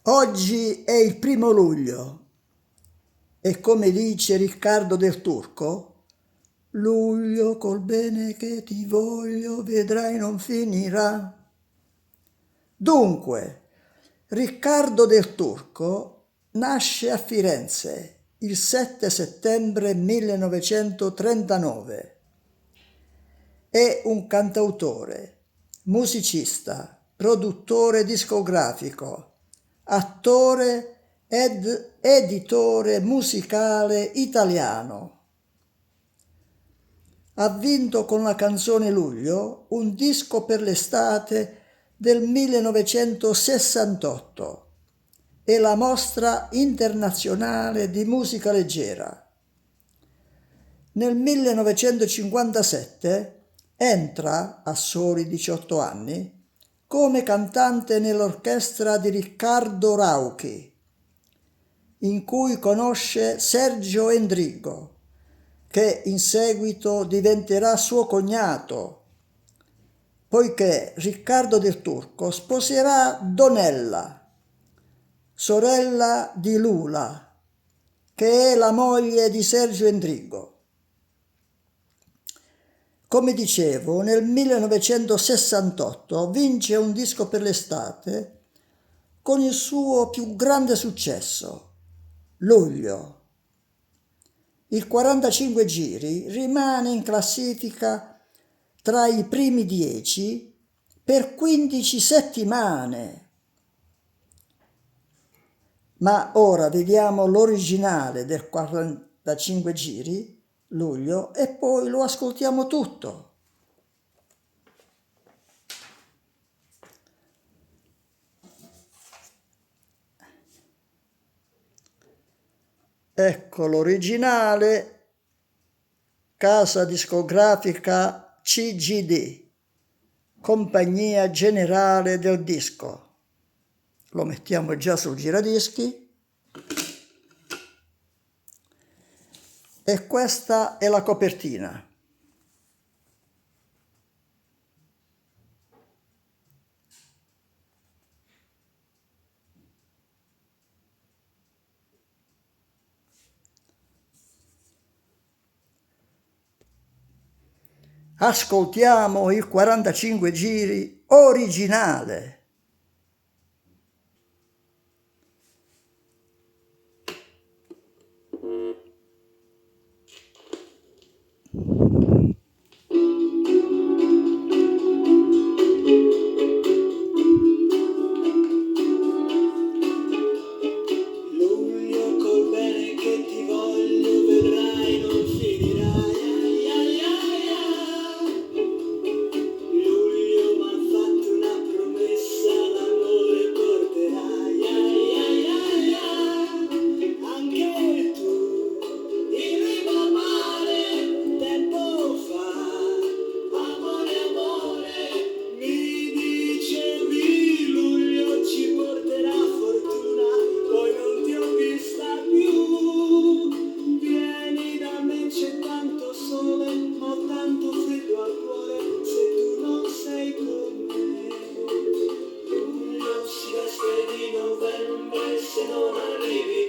Oggi è il 1° luglio e come dice Riccardo del Turco, luglio col bene che ti voglio vedrai non finirà. Dunque, Riccardo del Turco nasce a Firenze il 7 settembre 1939. È un cantautore, musicista, produttore discografico, attore ed editore musicale italiano. Ha vinto con la canzone Luglio un disco per l'estate del 1968 e la Mostra internazionale di musica leggera. Nel 1957 entra, a soli 18 anni, come cantante nell'orchestra di Riccardo Rauchi, in cui conosce Sergio Endrigo, che in seguito diventerà suo cognato, poiché Riccardo del Turco sposerà Donella, sorella di Lula, che è la moglie di Sergio Endrigo. Come dicevo, nel 1968 vince un disco per l'estate con il suo più grande successo, Luglio. Il 45 giri rimane in classifica tra i primi 10 per 15 settimane. Ma ora vediamo l'originale del 45 giri, Luglio, e poi lo ascoltiamo tutto. Ecco l'originale, casa discografica CGD, Compagnia Generale del Disco. Lo mettiamo già sul giradischi. E questa è la copertina. Ascoltiamo il 45 giri originale. Luglio col bene che ti voglio vedrai non finirai. Luglio m'ha fatto una promessa, l'amore porterai. Anche tu, in riva al mare, tempo fa, amore, mi dicevi luglio ci porterà fortuna, poi non ti ho vista più. Vieni da me, c'è tanto sole, ho tanto freddo al cuore, se tu non sei con me. Luglio si veste di novembre, se non arrivi